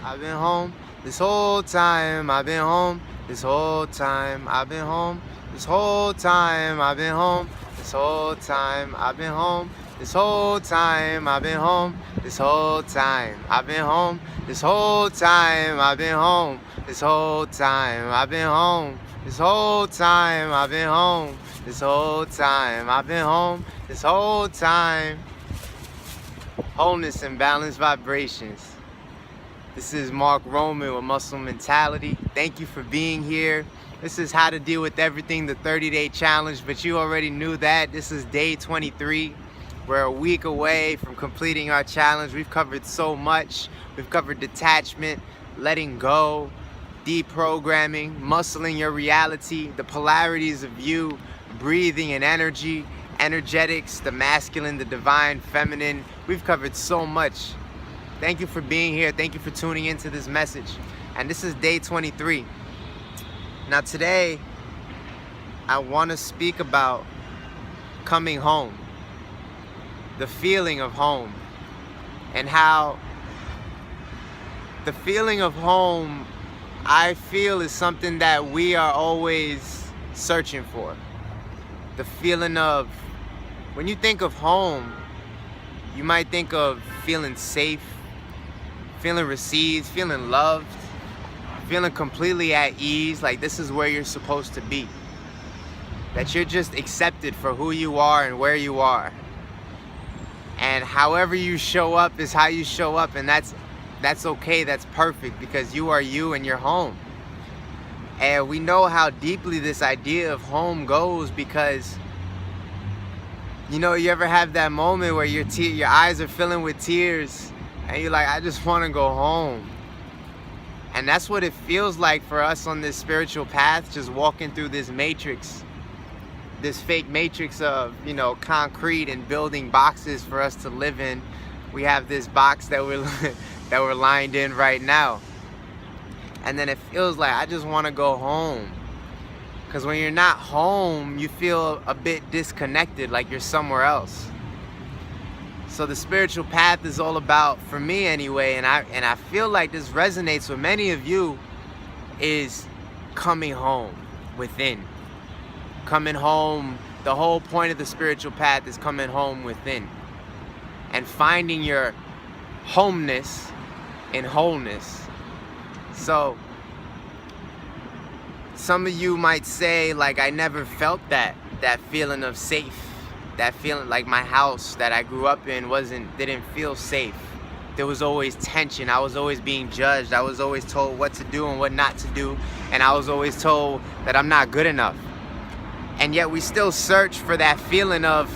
I've been home this whole time. I've been home this whole time. I've been home this whole time. I've been home this whole time. I've been home this whole time. I've been home this whole time. I've been home this whole time. I've been home this whole time. I've been home this whole time. I've been home this whole time. I've been home this whole time. Wholeness and balanced vibrations. This is Mark Roman with Muscle Mentality. Thank you for being here. This is how to deal with everything, the 30-day challenge, but you already knew that. This is day 23. We're a week away from completing our challenge. We've covered so much. We've covered detachment, letting go, deprogramming, muscling your reality, the polarities of you, breathing and energy, energetics, the masculine, the divine, feminine. We've covered so much. Thank you for being here. Thank you for tuning into this message. And this is day 23. Now today, I want to speak about coming home, the feeling of home, and how the feeling of home, I feel, is something that we are always searching for. The feeling of, when you think of home, you might think of feeling safe, feeling received, feeling loved, feeling completely at ease, like this is where you're supposed to be. That you're just accepted for who you are and where you are. And however you show up is how you show up, and that's okay, that's perfect, because you are you and you're home. And we know how deeply this idea of home goes, because you know, you ever have that moment where your eyes are filling with tears and you're like, I just want to go home. And that's what it feels like for us on this spiritual path, just walking through this matrix, this fake matrix of, you know, concrete and building boxes for us to live in. We have this box that we're lined in right now. And then it feels like I just want to go home. Because when you're not home, you feel a bit disconnected, like you're somewhere else. So the spiritual path is all about, for me anyway, and I feel like this resonates with many of you, is coming home within. Coming home, the whole point of the spiritual path is coming home within. And finding your homeness in wholeness. So some of you might say, like, I never felt that feeling of safe, that feeling like my house that I grew up in didn't feel safe. There was always tension. I was always being judged. I was always told what to do and what not to do, and I was always told that I'm not good enough. And yet we still search for that feeling of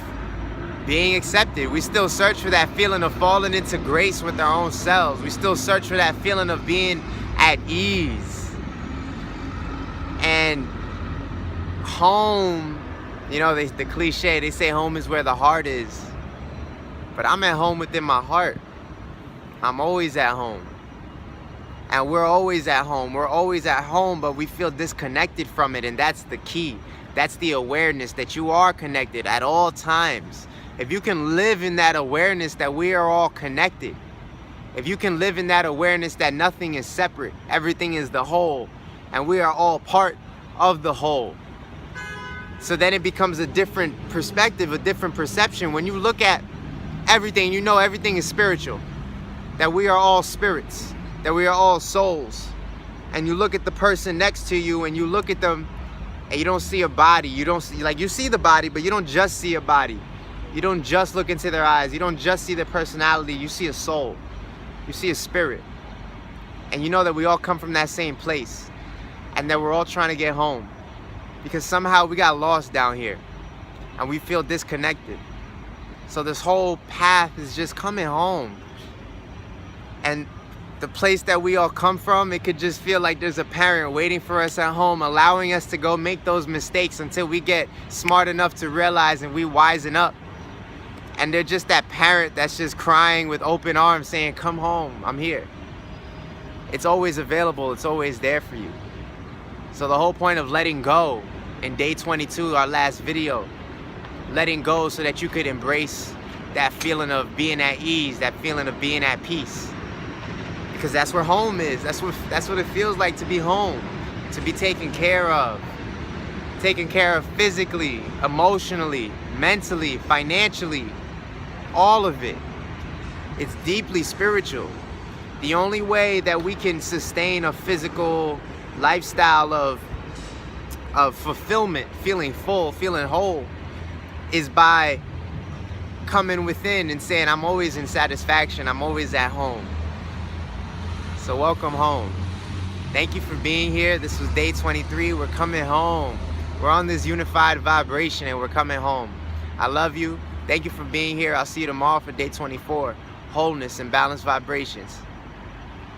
being accepted. We still search for that feeling of falling into grace with our own selves. We still search for that feeling of being at ease. And home, you know, the cliche, they say home is where the heart is. But I'm at home within my heart. I'm always at home. And we're always at home. We're always at home, but we feel disconnected from it. And that's the key. That's the awareness that you are connected at all times. If you can live in that awareness that we are all connected, if you can live in that awareness that nothing is separate, everything is the whole, and we are all part of the whole. So then it becomes a different perspective, a different perception. When you look at everything, you know everything is spiritual. That we are all spirits, that we are all souls. And you look at the person next to you and you look at them and you don't see a body. You don't see, like, you see the body, but you don't just see a body. You don't just look into their eyes. You don't just see their personality. You see a soul. You see a spirit. And you know that we all come from that same place. And that we're all trying to get home. Because somehow we got lost down here. And we feel disconnected. So this whole path is just coming home. And the place that we all come from, it could just feel like there's a parent waiting for us at home, allowing us to go make those mistakes until we get smart enough to realize and we wisen up. And they're just that parent that's just crying with open arms saying, come home, I'm here. It's always available, it's always there for you. So the whole point of letting go in day 22, our last video, letting go so that you could embrace that feeling of being at ease, that feeling of being at peace. Because that's where home is. That's what it feels like to be home. To be taken care of. Taken care of physically, emotionally, mentally, financially. All of it. It's deeply spiritual. The only way that we can sustain a physical lifestyle of fulfillment, feeling full, feeling whole, is by coming within and saying, I'm always in satisfaction, I'm always at home. So welcome home. Thank you for being here. This was day 23. We're coming home. We're on this unified vibration and we're coming home. I love you. Thank you for being here. I'll see you tomorrow for day 24. Wholeness and balanced vibrations.